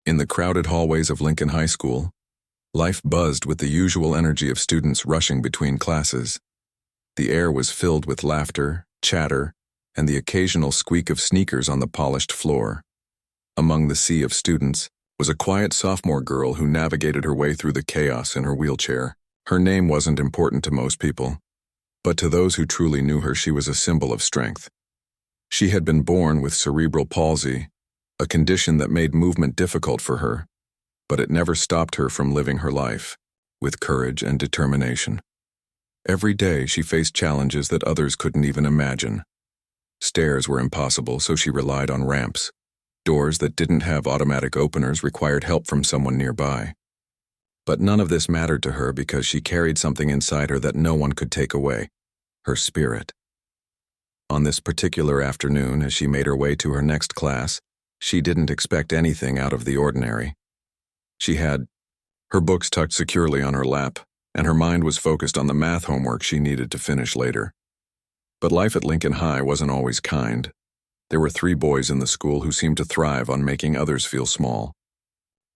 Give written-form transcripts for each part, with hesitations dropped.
In the crowded hallways of Lincoln High School, life buzzed with the usual energy of students rushing between classes. The air was filled with laughter, chatter, and the occasional squeak of sneakers on the polished floor. Among the sea of students was a quiet sophomore girl who navigated her way through the chaos in her wheelchair. Her name wasn't important to most people, but to those who truly knew her, she was a symbol of strength. She had been born with cerebral palsy, a condition that made movement difficult for her, but it never stopped her from living her life with courage and determination. Every day she faced challenges that others couldn't even imagine. Stairs were impossible, so she relied on ramps. Doors that didn't have automatic openers required help from someone nearby. But none of this mattered to her because she carried something inside her that no one could take away: her spirit. On this particular afternoon, as she made her way to her next class, she didn't expect anything out of the ordinary. She had her books tucked securely on her lap, and her mind was focused on the math homework she needed to finish later. But life at Lincoln High wasn't always kind. There were 3 boys in the school who seemed to thrive on making others feel small.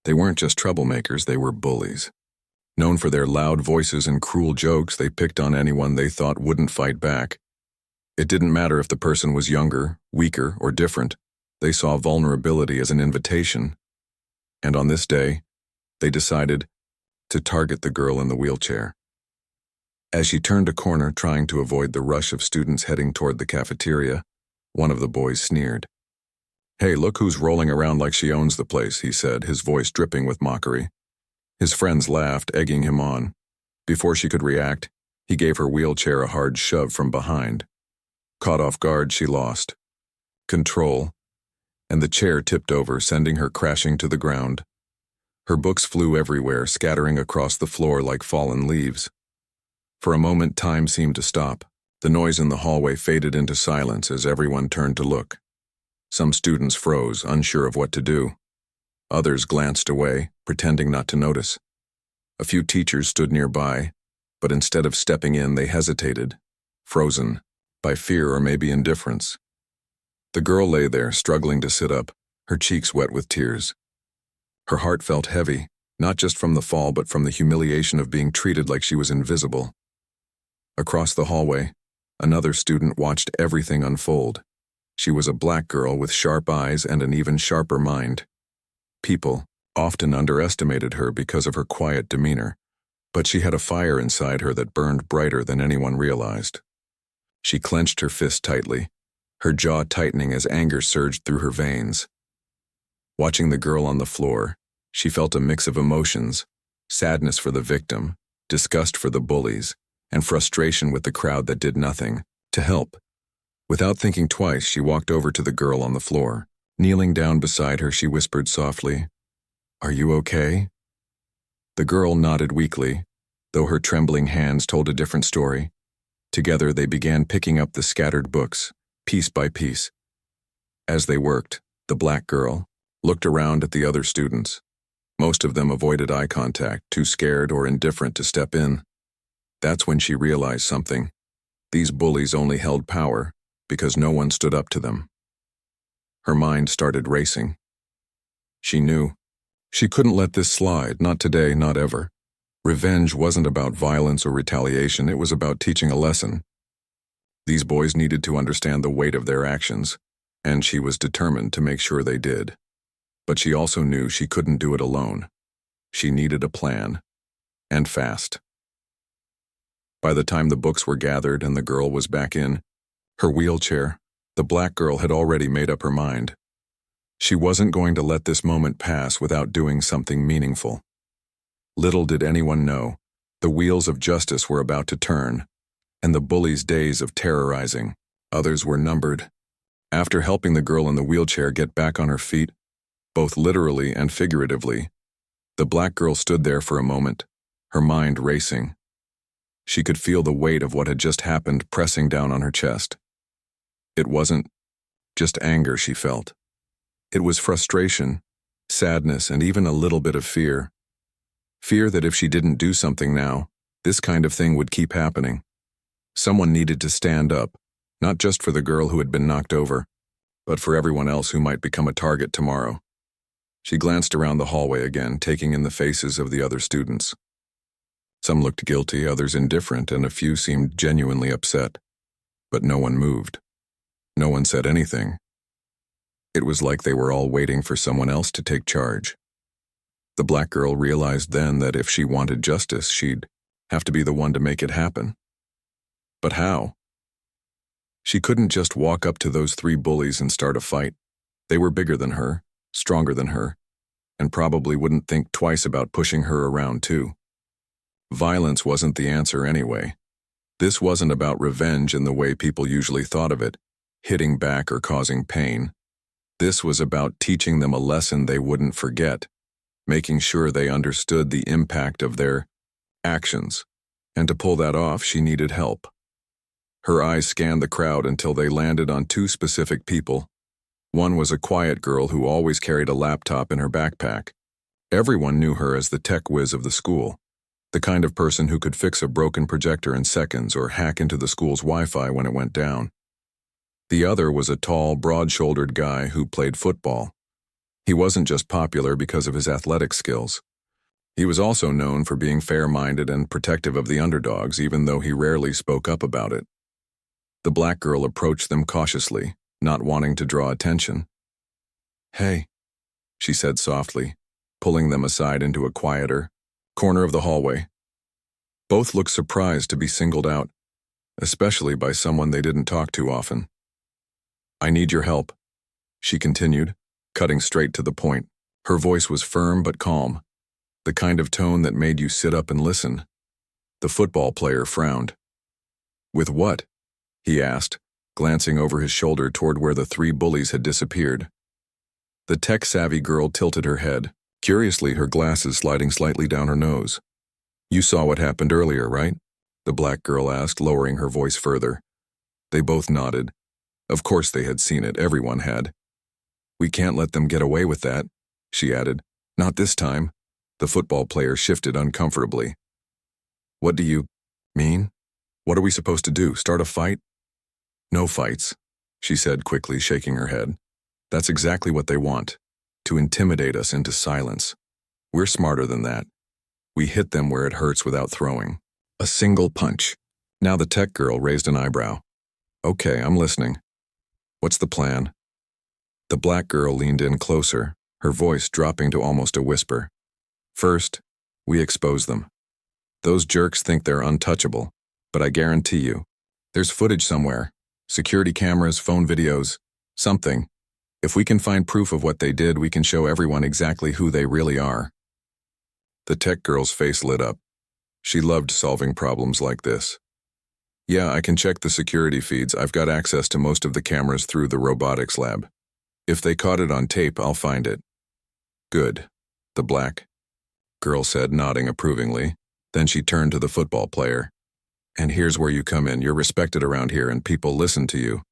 They weren't just troublemakers, they were bullies. Known for their loud voices and cruel jokes, they picked on anyone they thought wouldn't fight back. It didn't matter if the person was younger, weaker, or different. They saw vulnerability as an invitation. And on this day, they decided to target the girl in the wheelchair. As she turned a corner trying to avoid the rush of students heading toward the cafeteria, one of the boys sneered. "Hey, look who's rolling around like she owns the place," he said, his voice dripping with mockery. His friends laughed, egging him on. Before she could react, he gave her wheelchair a hard shove from behind. Caught off guard, she lost control, and the chair tipped over, sending her crashing to the ground. Her books flew everywhere, scattering across the floor like fallen leaves. For a moment, time seemed to stop. The noise in the hallway faded into silence as everyone turned to look. Some students froze, unsure of what to do. Others glanced away, pretending not to notice. A few teachers stood nearby, but instead of stepping in, they hesitated, frozen by fear or maybe indifference. The girl lay there, struggling to sit up, her cheeks wet with tears. Her heart felt heavy, not just from the fall, but from the humiliation of being treated like she was invisible. Across the hallway, another student watched everything unfold. She was a black girl with sharp eyes and an even sharper mind. People often underestimated her because of her quiet demeanor, but she had a fire inside her that burned brighter than anyone realized. She clenched her fist tightly, her jaw tightening as anger surged through her veins. Watching the girl on the floor, she felt a mix of emotions: sadness for the victim, disgust for the bullies, and frustration with the crowd that did nothing to help. Without thinking twice, she walked over to the girl on the floor. Kneeling down beside her, she whispered softly, "Are you okay?" The girl nodded weakly, though her trembling hands told a different story. Together they began picking up the scattered books, piece by piece. As they worked, the black girl looked around at the other students. Most of them avoided eye contact, too scared or indifferent to step in. That's when she realized something. These bullies only held power because no one stood up to them. Her mind started racing. She knew she couldn't let this slide, not today, not ever. Revenge wasn't about violence or retaliation, it was about teaching a lesson. These boys needed to understand the weight of their actions, and she was determined to make sure they did. But she also knew she couldn't do it alone. She needed a plan, and fast. By the time the books were gathered and the girl was back in her wheelchair, the black girl had already made up her mind. She wasn't going to let this moment pass without doing something meaningful. Little did anyone know, the wheels of justice were about to turn, and the bullies' days of terrorizing others were numbered. After helping the girl in the wheelchair get back on her feet, both literally and figuratively, the black girl stood there for a moment, her mind racing. She could feel the weight of what had just happened pressing down on her chest. It wasn't just anger she felt. It was frustration, sadness, and even a little bit of fear. Fear that if she didn't do something now, this kind of thing would keep happening. Someone needed to stand up, not just for the girl who had been knocked over, but for everyone else who might become a target tomorrow. She glanced around the hallway again, taking in the faces of the other students. Some looked guilty, others indifferent, and a few seemed genuinely upset. But no one moved. No one said anything. It was like they were all waiting for someone else to take charge. The black girl realized then that if she wanted justice, she'd have to be the one to make it happen. But how? She couldn't just walk up to those 3 bullies and start a fight. They were bigger than her, stronger than her, and probably wouldn't think twice about pushing her around too. Violence wasn't the answer anyway. This wasn't about revenge in the way people usually thought of it, hitting back or causing pain. This was about teaching them a lesson they wouldn't forget, making sure they understood the impact of their actions. And to pull that off, she needed help. Her eyes scanned the crowd until they landed on 2 specific people. One was a quiet girl who always carried a laptop in her backpack. Everyone knew her as the tech whiz of the school, the kind of person who could fix a broken projector in seconds or hack into the school's Wi-Fi when it went down. The other was a tall, broad-shouldered guy who played football. He wasn't just popular because of his athletic skills. He was also known for being fair-minded and protective of the underdogs, even though he rarely spoke up about it. The black girl approached them cautiously, not wanting to draw attention. "Hey," she said softly, pulling them aside into a quieter corner of the hallway. Both looked surprised to be singled out, especially by someone they didn't talk to often. "I need your help," she continued, cutting straight to the point. Her voice was firm but calm, the kind of tone that made you sit up and listen. The football player frowned. "With what?" he asked, glancing over his shoulder toward where the 3 bullies had disappeared. The tech-savvy girl tilted her head, curiously her glasses sliding slightly down her nose. "You saw what happened earlier, right?" the black girl asked, lowering her voice further. They both nodded. Of course they had seen it, everyone had. "We can't let them get away with that," she added. "Not this time." The football player shifted uncomfortably. "What do you mean? What are we supposed to do, start a fight?" "No fights," she said quickly, shaking her head. "That's exactly what they want, to intimidate us into silence. We're smarter than that. We hit them where it hurts without throwing. A single punch." Now the tech girl raised an eyebrow. "Okay, I'm listening. What's the plan?" The black girl leaned in closer, her voice dropping to almost a whisper. "First, we expose them. Those jerks think they're untouchable, but I guarantee you, there's footage somewhere. Security cameras, phone videos, something. If we can find proof of what they did, we can show everyone exactly who they really are." The tech girl's face lit up. She loved solving problems like this. "Yeah, I can check the security feeds. I've got access to most of the cameras through the robotics lab. If they caught it on tape, I'll find it." "Good," the black girl said, nodding approvingly. Then she turned to the football player. "And here's where you come in. You're respected around here and people listen to you.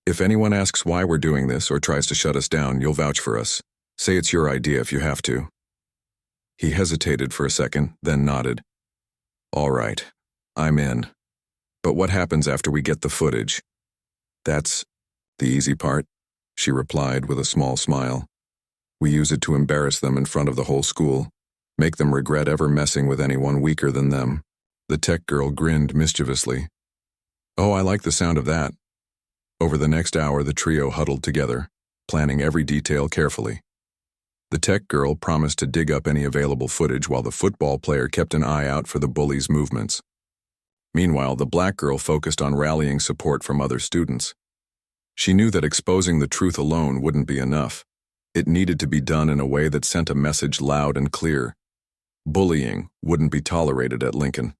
If anyone asks why we're doing this or tries to shut us down, you'll vouch for us. Say it's your idea if you have to." He hesitated for a second, then nodded. "All right, I'm in. But what happens after we get the footage?" "That's the easy part," she replied with a small smile. "We use it to embarrass them in front of the whole school, make them regret ever messing with anyone weaker than them." The tech girl grinned mischievously. "Oh, I like the sound of that." Over the next hour, the trio huddled together, planning every detail carefully. The tech girl promised to dig up any available footage while the football player kept an eye out for the bullies' movements. Meanwhile, the black girl focused on rallying support from other students. She knew that exposing the truth alone wouldn't be enough. It needed to be done in a way that sent a message loud and clear. Bullying wouldn't be tolerated at Lincoln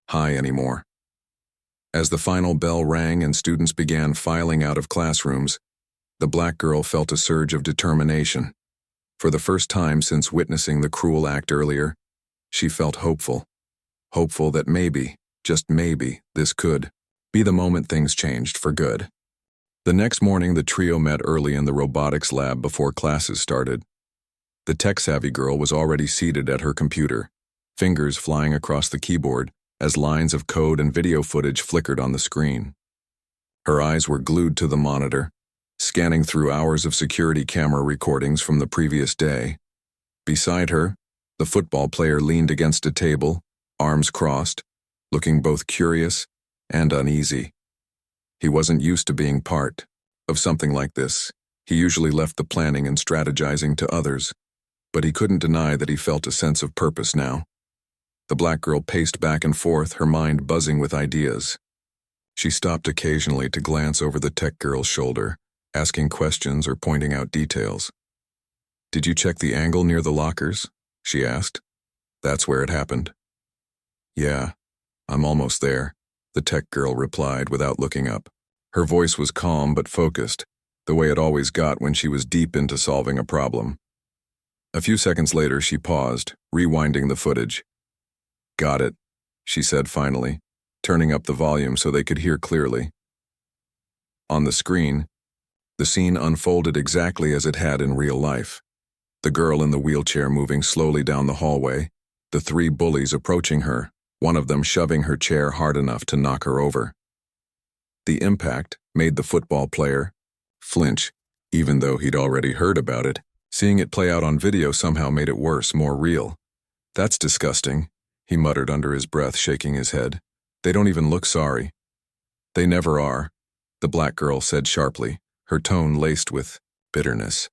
High anymore. As the final bell rang and students began filing out of classrooms, the black girl felt a surge of determination. For the first time since witnessing the cruel act earlier, she felt hopeful. Hopeful that maybe, just maybe, this could be the moment things changed for good. The next morning, the trio met early in the robotics lab before classes started. The tech-savvy girl was already seated at her computer, fingers flying across the keyboard as lines of code and video footage flickered on the screen. Her eyes were glued to the monitor, scanning through hours of security camera recordings from the previous day. Beside her, the football player leaned against a table, arms crossed, looking both curious and uneasy. He wasn't used to being part of something like this. He usually left the planning and strategizing to others, but he couldn't deny that he felt a sense of purpose now. The black girl paced back and forth, her mind buzzing with ideas. She stopped occasionally to glance over the tech girl's shoulder, asking questions or pointing out details. "Did you check the angle near the lockers?" she asked. "That's where it happened." "Yeah, I'm almost there," the tech girl replied without looking up. Her voice was calm but focused, the way it always got when she was deep into solving a problem. A few seconds later, she paused, rewinding the footage. "Got it," she said finally, turning up the volume so they could hear clearly. On the screen, the scene unfolded exactly as it had in real life. The girl in the wheelchair moving slowly down the hallway, the three bullies approaching her, one of them shoving her chair hard enough to knock her over. The impact made the football player flinch, even though he'd already heard about it. Seeing it play out on video somehow made it worse, more real. "That's disgusting," he muttered under his breath, shaking his head. "They don't even look sorry." "They never are," the black girl said sharply, her tone laced with bitterness.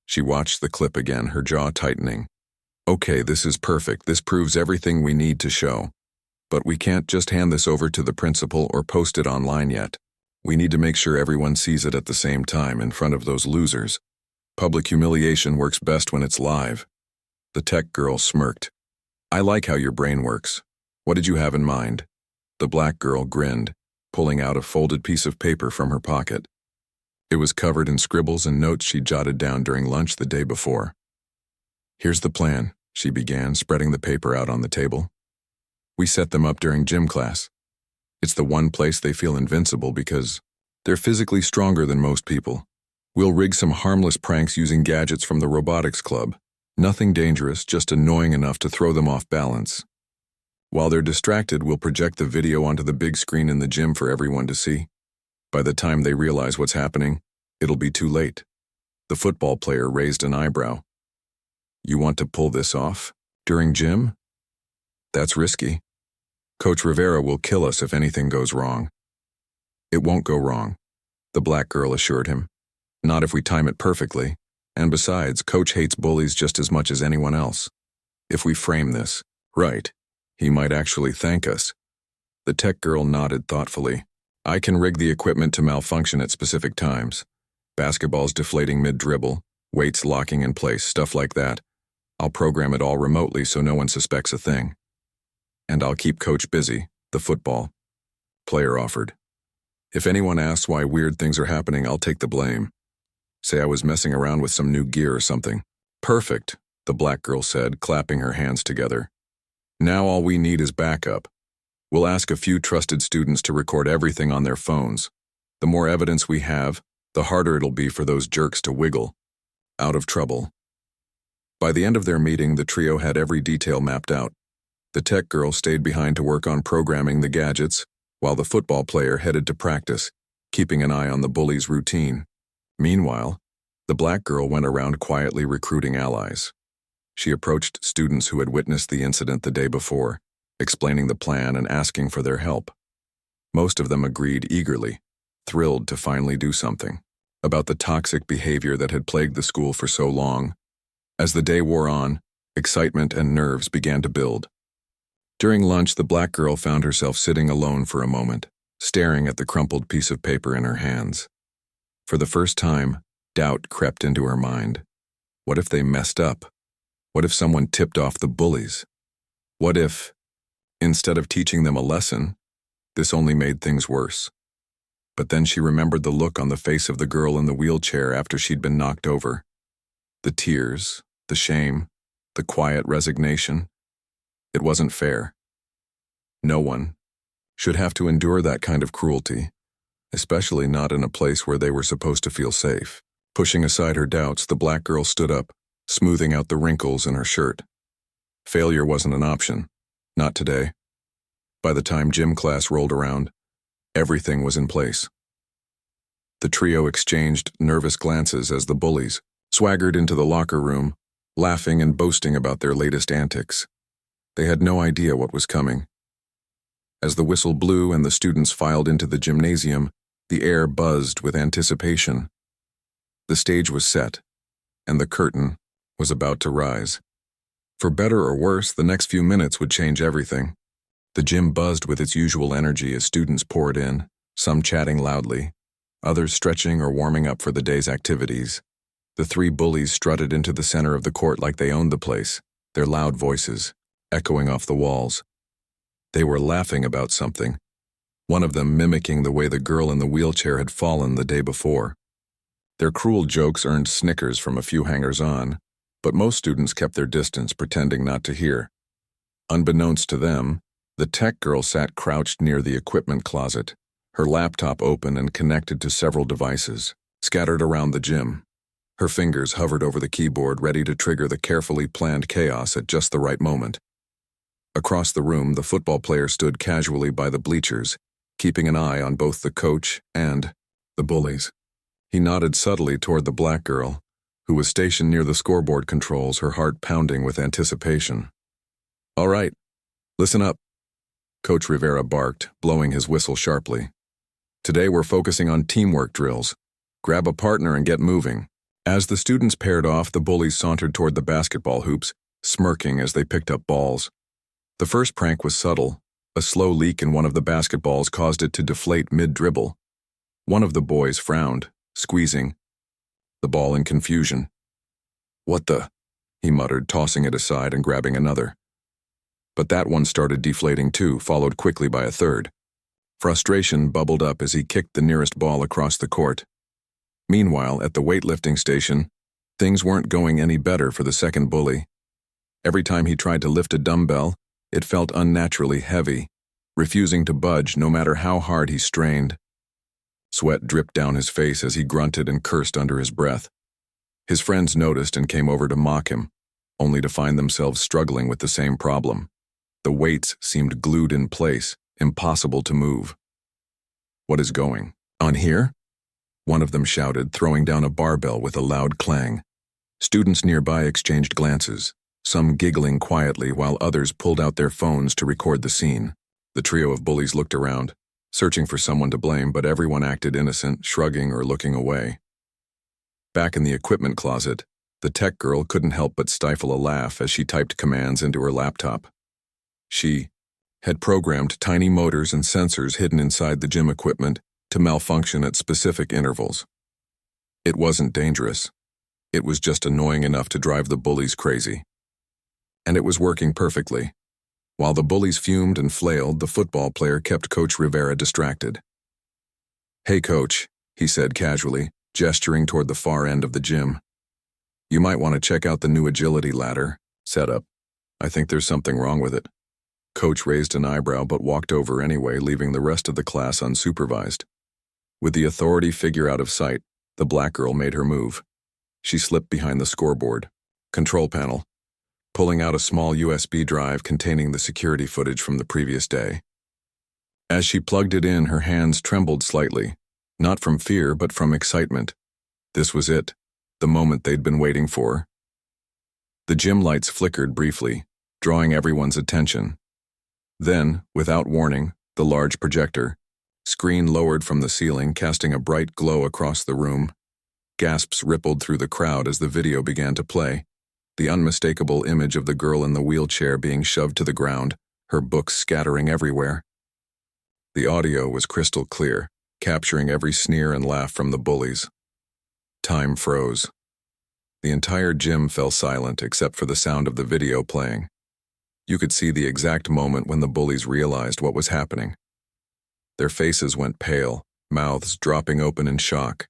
She watched the clip again, her jaw tightening. "Okay, this is perfect. This proves everything we need to show. But we can't just hand this over to the principal or post it online yet. We need to make sure everyone sees it at the same time in front of those losers. Public humiliation works best when it's live." The tech girl smirked. "I like how your brain works. What did you have in mind?" The black girl grinned, pulling out a folded piece of paper from her pocket. It was covered in scribbles and notes she jotted down during lunch the day before. "Here's the plan," she began, spreading the paper out on the table. "We set them up during gym class. It's the one place they feel invincible because they're physically stronger than most people. We'll rig some harmless pranks using gadgets from the robotics club. Nothing dangerous, just annoying enough to throw them off balance. While they're distracted, we'll project the video onto the big screen in the gym for everyone to see. By the time they realize what's happening, it'll be too late." The football player raised an eyebrow. "You want to pull this off? During gym? That's risky. Coach Rivera will kill us if anything goes wrong." "It won't go wrong," the black girl assured him. "Not if we time it perfectly. And besides, Coach hates bullies just as much as anyone else. If we frame this right, he might actually thank us." The tech girl nodded thoughtfully. "I can rig the equipment to malfunction at specific times. Basketballs deflating mid-dribble, weights locking in place, stuff like that. I'll program it all remotely so no one suspects a thing. And I'll keep Coach busy," the football player offered. "If anyone asks why weird things are happening, I'll take the blame. Say I was messing around with some new gear or something." "Perfect," the black girl said, clapping her hands together. "Now all we need is backup. We'll ask a few trusted students to record everything on their phones. The more evidence we have, the harder it'll be for those jerks to wiggle out of trouble." By the end of their meeting, the trio had every detail mapped out. The tech girl stayed behind to work on programming the gadgets, while the football player headed to practice, keeping an eye on the bullies' routine. Meanwhile, the black girl went around quietly recruiting allies. She approached students who had witnessed the incident the day before, explaining the plan and asking for their help. Most of them agreed eagerly, thrilled to finally do something about the toxic behavior that had plagued the school for so long. As the day wore on, excitement and nerves began to build. During lunch, the black girl found herself sitting alone for a moment, staring at the crumpled piece of paper in her hands. For the first time, doubt crept into her mind. What if they messed up? What if someone tipped off the bullies? What if, instead of teaching them a lesson, this only made things worse? But then she remembered the look on the face of the girl in the wheelchair after she'd been knocked over. The tears, the shame, the quiet resignation. It wasn't fair. No one should have to endure that kind of cruelty, especially not in a place where they were supposed to feel safe. Pushing aside her doubts, the black girl stood up, smoothing out the wrinkles in her shirt. Failure wasn't an option. Not today. By the time gym class rolled around, everything was in place. The trio exchanged nervous glances as the bullies swaggered into the locker room, laughing and boasting about their latest antics. They had no idea what was coming. As the whistle blew and the students filed into the gymnasium, the air buzzed with anticipation. The stage was set, and the curtain was about to rise. For better or worse, the next few minutes would change everything. The gym buzzed with its usual energy as students poured in, some chatting loudly, others stretching or warming up for the day's activities. The three bullies strutted into the center of the court like they owned the place, their loud voices echoing off the walls. They were laughing about something, one of them mimicking the way the girl in the wheelchair had fallen the day before. Their cruel jokes earned snickers from a few hangers-on, but most students kept their distance, pretending not to hear. Unbeknownst to them, the tech girl sat crouched near the equipment closet, her laptop open and connected to several devices, scattered around the gym. Her fingers hovered over the keyboard, ready to trigger the carefully planned chaos at just the right moment. Across the room, the football player stood casually by the bleachers, keeping an eye on both the coach and the bullies. He nodded subtly toward the black girl, who was stationed near the scoreboard controls, her heart pounding with anticipation. "All right, listen up," Coach Rivera barked, blowing his whistle sharply. "Today we're focusing on teamwork drills. Grab a partner and get moving." As the students paired off, the bullies sauntered toward the basketball hoops, smirking as they picked up balls. The first prank was subtle. A slow leak in one of the basketballs caused it to deflate mid-dribble. One of the boys frowned, squeezing the ball in confusion. "What the?" he muttered, tossing it aside and grabbing another. But that one started deflating too, followed quickly by a third. Frustration bubbled up as he kicked the nearest ball across the court. Meanwhile, at the weightlifting station, things weren't going any better for the second bully. Every time he tried to lift a dumbbell, it felt unnaturally heavy, refusing to budge no matter how hard he strained. Sweat dripped down his face as he grunted and cursed under his breath. His friends noticed and came over to mock him, only to find themselves struggling with the same problem. The weights seemed glued in place, impossible to move. "What is going on here?" one of them shouted, throwing down a barbell with a loud clang. Students nearby exchanged glances, some giggling quietly while others pulled out their phones to record the scene. The trio of bullies looked around, searching for someone to blame, but everyone acted innocent, shrugging or looking away. Back in the equipment closet, the tech girl couldn't help but stifle a laugh as she typed commands into her laptop. She had programmed tiny motors and sensors hidden inside the gym equipment to malfunction at specific intervals. It wasn't dangerous. It was just annoying enough to drive the bullies crazy. And it was working perfectly. While the bullies fumed and flailed, the football player kept Coach Rivera distracted. "Hey, Coach," he said casually, gesturing toward the far end of the gym. "You might want to check out the new agility ladder setup. I think there's something wrong with it." Coach raised an eyebrow but walked over anyway, leaving the rest of the class unsupervised. With the authority figure out of sight, the black girl made her move. She slipped behind the scoreboard control panel, pulling out a small USB drive containing the security footage from the previous day. As she plugged it in, her hands trembled slightly, not from fear but from excitement. This was it, the moment they'd been waiting for. The gym lights flickered briefly, drawing everyone's attention. Then, without warning, the large projector screen lowered from the ceiling, casting a bright glow across the room. Gasps rippled through the crowd as the video began to play. The unmistakable image of the girl in the wheelchair being shoved to the ground, her books scattering everywhere. The audio was crystal clear, capturing every sneer and laugh from the bullies. Time froze. The entire gym fell silent except for the sound of the video playing. You could see the exact moment when the bullies realized what was happening. Their faces went pale, mouths dropping open in shock.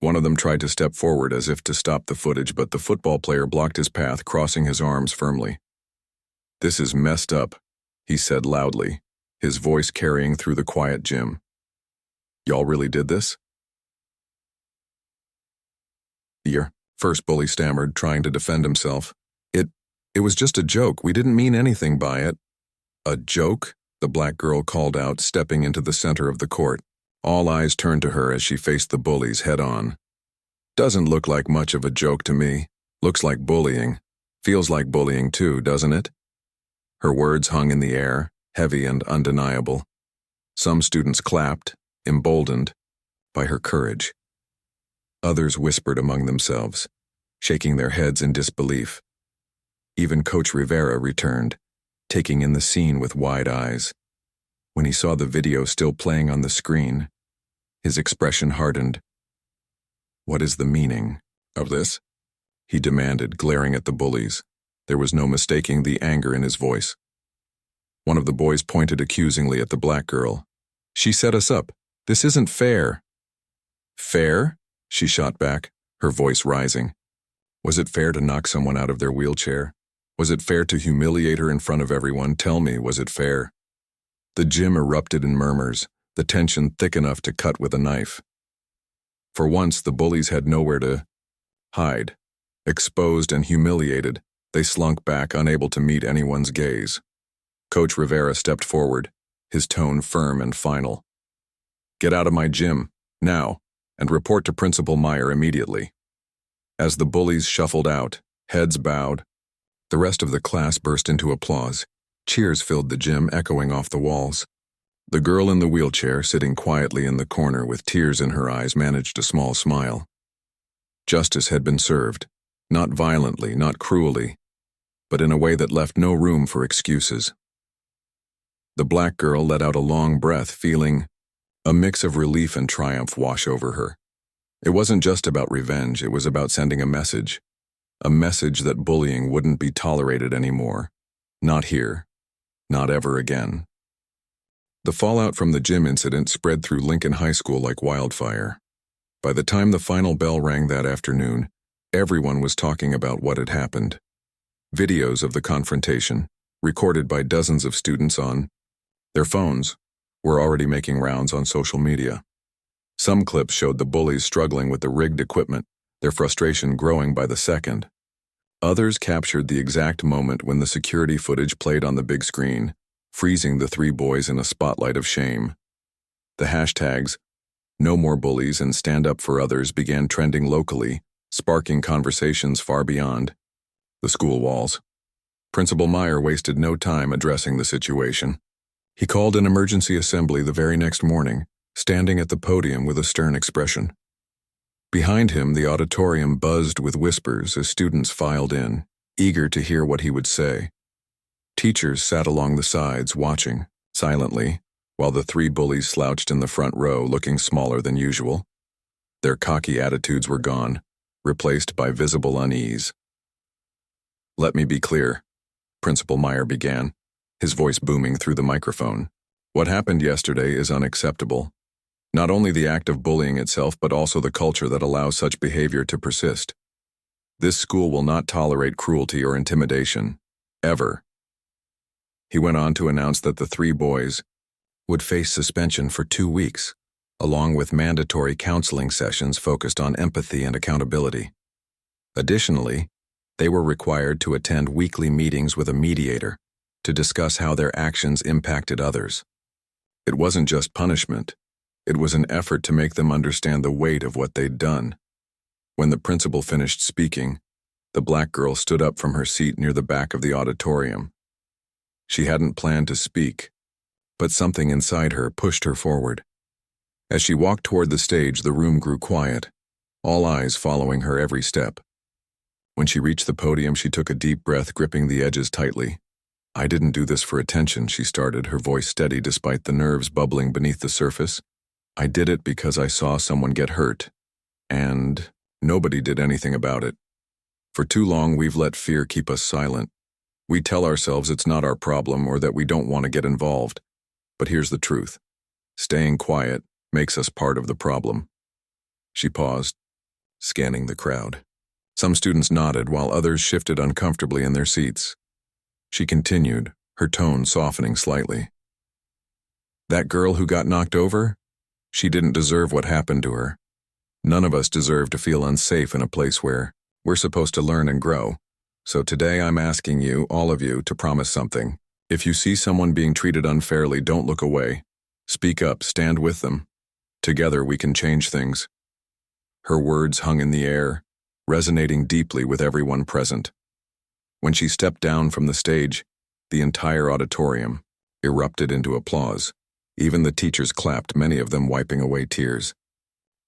One of them tried to step forward as if to stop the footage, but the football player blocked his path, crossing his arms firmly. "This is messed up," he said loudly, his voice carrying through the quiet gym. "Y'all really did this?" "Your first bully stammered, trying to defend himself. It was just a joke. We didn't mean anything by it." "A joke?" the black girl called out, stepping into the center of the court. All eyes turned to her as she faced the bullies head-on. "Doesn't look like much of a joke to me. Looks like bullying. Feels like bullying too, doesn't it?" Her words hung in the air, heavy and undeniable. Some students clapped, emboldened by her courage. Others whispered among themselves, shaking their heads in disbelief. Even Coach Rivera returned, taking in the scene with wide eyes. When he saw the video still playing on the screen, his expression hardened. "What is the meaning of this?" he demanded, glaring at the bullies. There was no mistaking the anger in his voice. One of the boys pointed accusingly at the black girl. "She set us up. This isn't fair." "Fair?" she shot back, her voice rising. "Was it fair to knock someone out of their wheelchair? Was it fair to humiliate her in front of everyone? Tell me, was it fair?" The gym erupted in murmurs, the tension thick enough to cut with a knife. For once, the bullies had nowhere to hide. Exposed and humiliated, they slunk back, unable to meet anyone's gaze. Coach Rivera stepped forward, his tone firm and final. "Get out of my gym, now, and report to Principal Meyer immediately." As the bullies shuffled out, heads bowed, the rest of the class burst into applause. Cheers filled the gym, echoing off the walls. The girl in the wheelchair, sitting quietly in the corner with tears in her eyes, managed a small smile. Justice had been served, not violently, not cruelly, but in a way that left no room for excuses. The black girl let out a long breath, feeling a mix of relief and triumph wash over her. It wasn't just about revenge, it was about sending a message that bullying wouldn't be tolerated anymore. Not here. Not ever again. The fallout from the gym incident spread through Lincoln High School like wildfire. By the time the final bell rang that afternoon, everyone was talking about what had happened. Videos of the confrontation, recorded by dozens of students on their phones, were already making rounds on social media. Some clips showed the bullies struggling with the rigged equipment, their frustration growing by the second. Others captured the exact moment when the security footage played on the big screen, freezing the three boys in a spotlight of shame. The hashtags, "No More Bullies" and "Stand Up for Others" began trending locally, sparking conversations far beyond the school walls. Principal Meyer wasted no time addressing the situation. He called an emergency assembly the very next morning, standing at the podium with a stern expression. Behind him, the auditorium buzzed with whispers as students filed in, eager to hear what he would say. Teachers sat along the sides, watching, silently, while the three bullies slouched in the front row, looking smaller than usual. Their cocky attitudes were gone, replaced by visible unease. "Let me be clear," Principal Meyer began, his voice booming through the microphone. "What happened yesterday is unacceptable. Not only the act of bullying itself, but also the culture that allows such behavior to persist. This school will not tolerate cruelty or intimidation, ever." He went on to announce that the three boys would face suspension for 2 weeks, along with mandatory counseling sessions focused on empathy and accountability. Additionally, they were required to attend weekly meetings with a mediator to discuss how their actions impacted others. It wasn't just punishment. It was an effort to make them understand the weight of what they'd done. When the principal finished speaking, the black girl stood up from her seat near the back of the auditorium. She hadn't planned to speak, but something inside her pushed her forward. As she walked toward the stage, the room grew quiet, all eyes following her every step. When she reached the podium, she took a deep breath, gripping the edges tightly. "I didn't do this for attention," she started, her voice steady despite the nerves bubbling beneath the surface. "I did it because I saw someone get hurt, and nobody did anything about it. For too long, we've let fear keep us silent. We tell ourselves it's not our problem or that we don't want to get involved. But here's the truth. Staying quiet makes us part of the problem." She paused, scanning the crowd. Some students nodded while others shifted uncomfortably in their seats. She continued, her tone softening slightly. "That girl who got knocked over? She didn't deserve what happened to her. None of us deserve to feel unsafe in a place where we're supposed to learn and grow. So today I'm asking you, all of you, to promise something. If you see someone being treated unfairly, don't look away. Speak up, stand with them. Together we can change things. Her words hung in the air, resonating deeply with everyone present. When she stepped down from the stage, the entire auditorium erupted into applause. Even the teachers clapped, many of them wiping away tears.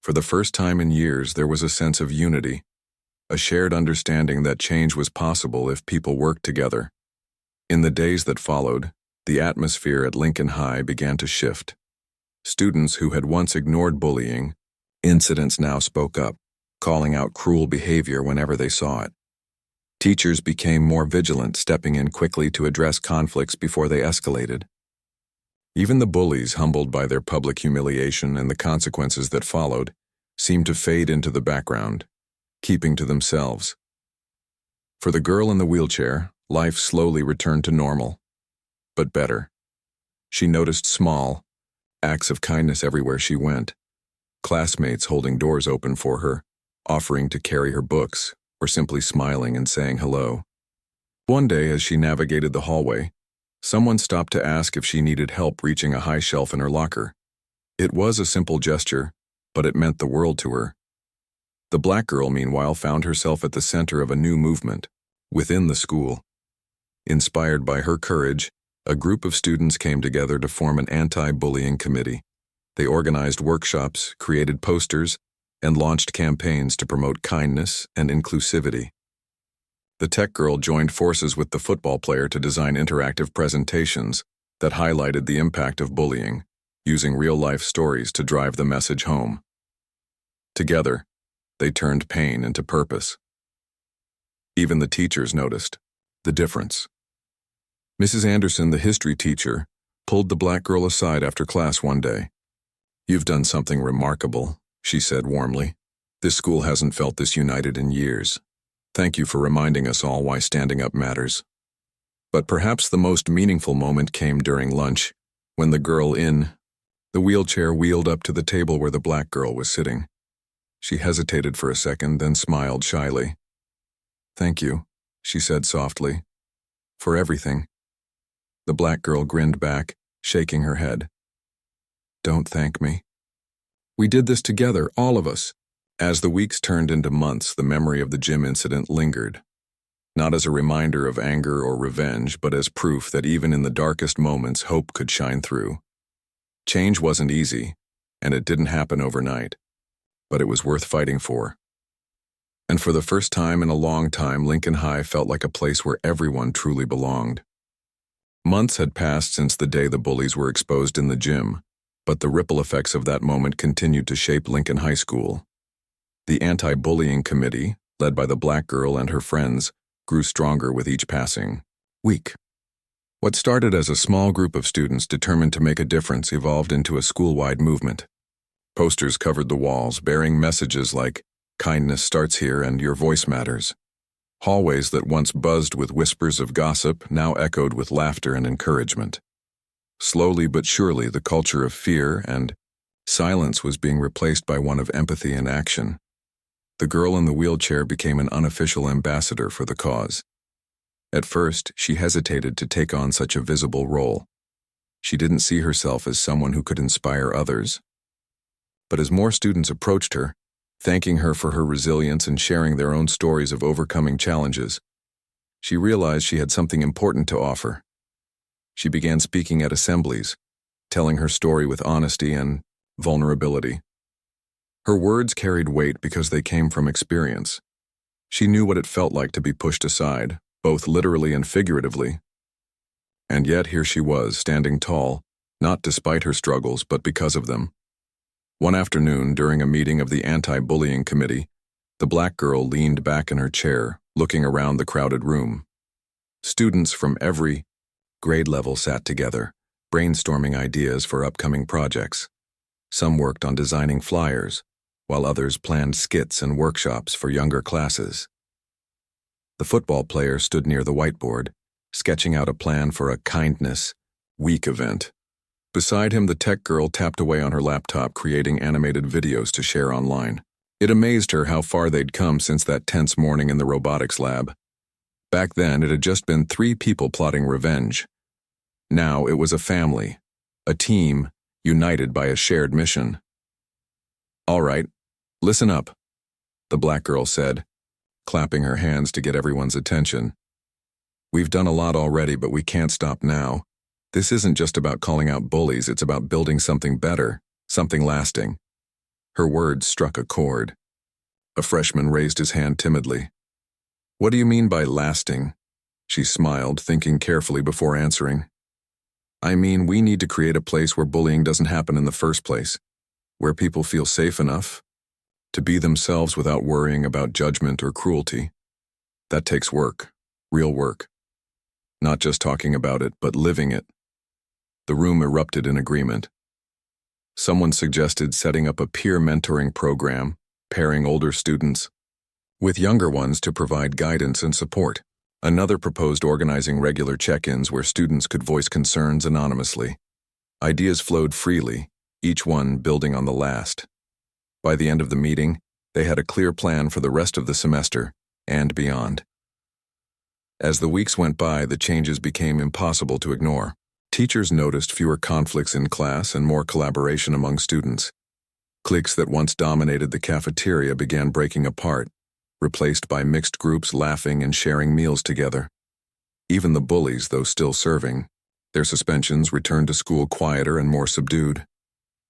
For the first time in years, there was a sense of unity, a shared understanding that change was possible if people worked together. In the days that followed, the atmosphere at Lincoln High began to shift. Students who had once ignored bullying incidents now spoke up, calling out cruel behavior whenever they saw it. Teachers became more vigilant, stepping in quickly to address conflicts before they escalated. Even the bullies, humbled by their public humiliation and the consequences that followed, seemed to fade into the background, keeping to themselves. For the girl in the wheelchair, life slowly returned to normal, but better. She noticed small acts of kindness everywhere she went. Classmates holding doors open for her, offering to carry her books, or simply smiling and saying hello. One day, as she navigated the hallway, someone stopped to ask if she needed help reaching a high shelf in her locker. It was a simple gesture, but it meant the world to her. The black girl, meanwhile, found herself at the center of a new movement within the school. Inspired by her courage, a group of students came together to form an anti-bullying committee. They organized workshops, created posters, and launched campaigns to promote kindness and inclusivity. The tech girl joined forces with the football player to design interactive presentations that highlighted the impact of bullying, using real-life stories to drive the message home. Together, they turned pain into purpose. Even the teachers noticed the difference. Mrs. Anderson, the history teacher, pulled the black girl aside after class one day. "You've done something remarkable," she said warmly. "This school hasn't felt this united in years. Thank you for reminding us all why standing up matters." But perhaps the most meaningful moment came during lunch, when the girl in the wheelchair wheeled up to the table where the black girl was sitting. She hesitated for a second, then smiled shyly. "Thank you," she said softly, "for everything." The black girl grinned back, shaking her head. "Don't thank me. We did this together, all of us." As the weeks turned into months, the memory of the gym incident lingered. Not as a reminder of anger or revenge, but as proof that even in the darkest moments, hope could shine through. Change wasn't easy, and it didn't happen overnight, but it was worth fighting for. And for the first time in a long time, Lincoln High felt like a place where everyone truly belonged. Months had passed since the day the bullies were exposed in the gym, but the ripple effects of that moment continued to shape Lincoln High School. The anti-bullying committee, led by the black girl and her friends, grew stronger with each passing week. What started as a small group of students determined to make a difference evolved into a school-wide movement. Posters covered the walls, bearing messages like, "Kindness starts here and your voice matters." Hallways that once buzzed with whispers of gossip now echoed with laughter and encouragement. Slowly but surely, the culture of fear and silence was being replaced by one of empathy and action. The girl in the wheelchair became an unofficial ambassador for the cause. At first, she hesitated to take on such a visible role. She didn't see herself as someone who could inspire others. But as more students approached her, thanking her for her resilience and sharing their own stories of overcoming challenges, she realized she had something important to offer. She began speaking at assemblies, telling her story with honesty and vulnerability. Her words carried weight because they came from experience. She knew what it felt like to be pushed aside, both literally and figuratively. And yet here she was, standing tall, not despite her struggles, but because of them. One afternoon, during a meeting of the anti-bullying committee, the black girl leaned back in her chair, looking around the crowded room. Students from every grade level sat together, brainstorming ideas for upcoming projects. Some worked on designing flyers, while others planned skits and workshops for younger classes. The football player stood near the whiteboard, sketching out a plan for a Kindness Week event. Beside him, the tech girl tapped away on her laptop, creating animated videos to share online. It amazed her how far they'd come since that tense morning in the robotics lab. Back then, it had just been 3 people plotting revenge. Now it was a family, a team, united by a shared mission. All right, listen up, the black girl said, clapping her hands to get everyone's attention. We've done a lot already, but we can't stop now. This isn't just about calling out bullies, it's about building something better, something lasting. Her words struck a chord. A freshman raised his hand timidly. What do you mean by lasting? She smiled, thinking carefully before answering. I mean, we need to create a place where bullying doesn't happen in the first place, where people feel safe enough to be themselves without worrying about judgment or cruelty. That takes work, real work. Not just talking about it, but living it. The room erupted in agreement. Someone suggested setting up a peer mentoring program, pairing older students with younger ones to provide guidance and support. Another proposed organizing regular check-ins where students could voice concerns anonymously. Ideas flowed freely, each one building on the last. By the end of the meeting, they had a clear plan for the rest of the semester and beyond. As the weeks went by, the changes became impossible to ignore. Teachers noticed fewer conflicts in class and more collaboration among students. Cliques that once dominated the cafeteria began breaking apart, replaced by mixed groups laughing and sharing meals together. Even the bullies, though still serving, their suspensions returned to school quieter and more subdued.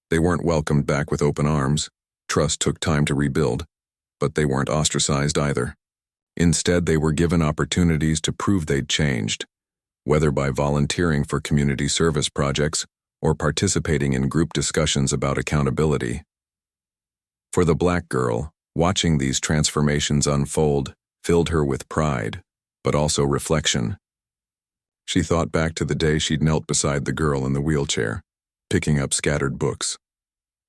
They weren't welcomed back with open arms. Trust took time to rebuild, but they weren't ostracized either. Instead, they were given opportunities to prove they'd changed, whether by volunteering for community service projects or participating in group discussions about accountability. For the black girl, watching these transformations unfold filled her with pride, but also reflection. She thought back to the day she'd knelt beside the girl in the wheelchair, picking up scattered books.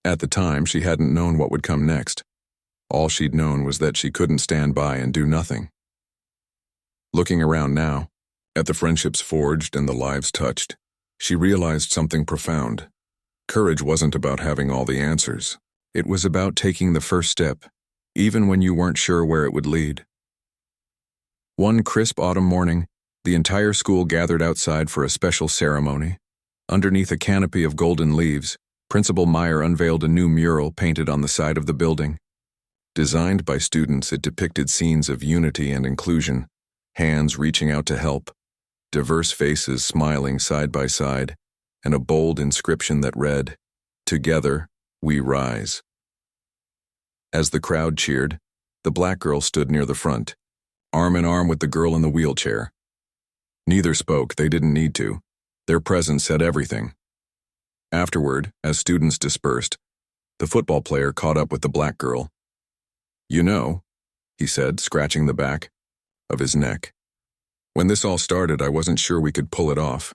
At the time, she hadn't known what would come next. All she'd known was that she couldn't stand by and do nothing. Looking around now, at the friendships forged and the lives touched, she realized something profound. Courage wasn't about having all the answers. It was about taking the first step, even when you weren't sure where it would lead. One crisp autumn morning, the entire school gathered outside for a special ceremony. Underneath a canopy of golden leaves, Principal Meyer unveiled a new mural painted on the side of the building. Designed by students, it depicted scenes of unity and inclusion, hands reaching out to help, diverse faces smiling side by side, and a bold inscription that read, "Together, we rise." As the crowd cheered, the black girl stood near the front, arm in arm with the girl in the wheelchair. Neither spoke, they didn't need to. Their presence said everything. Afterward, as students dispersed, the football player caught up with the black girl. "You know," he said, scratching the back of his neck, "when this all started, I wasn't sure we could pull it off.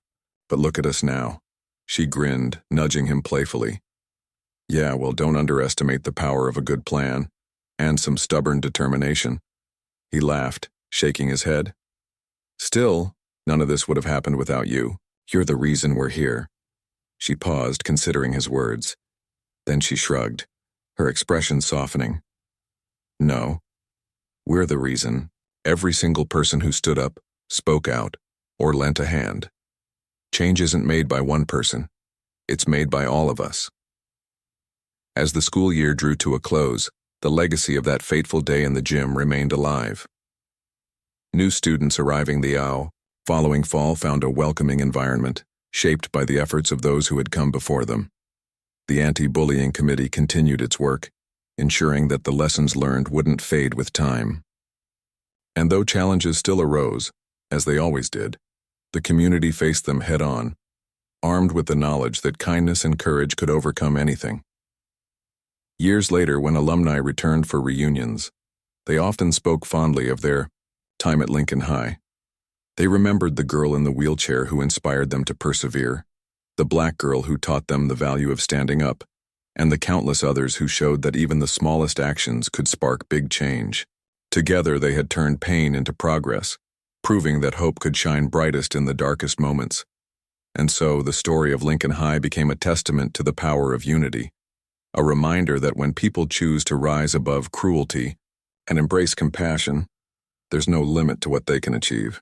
But look at us now." She grinned, nudging him playfully. "Yeah, well, don't underestimate the power of a good plan, and some stubborn determination." He laughed, shaking his head. "Still, none of this would have happened without you. You're the reason we're here." She paused, considering his words. Then she shrugged, her expression softening. "No, we're the reason. Every single person who stood up, spoke out, or lent a hand. Change isn't made by one person. It's made by all of us." As the school year drew to a close, the legacy of that fateful day in the gym remained alive. New students arriving the following fall found a welcoming environment, shaped by the efforts of those who had come before them. The anti-bullying committee continued its work, ensuring that the lessons learned wouldn't fade with time. And though challenges still arose, as they always did, the community faced them head-on, armed with the knowledge that kindness and courage could overcome anything. Years later, when alumni returned for reunions, they often spoke fondly of their time at Lincoln High. They remembered the girl in the wheelchair who inspired them to persevere, the black girl who taught them the value of standing up, and the countless others who showed that even the smallest actions could spark big change. Together, they had turned pain into progress, proving that hope could shine brightest in the darkest moments. And so, the story of Lincoln High became a testament to the power of unity, a reminder that when people choose to rise above cruelty and embrace compassion, there's no limit to what they can achieve.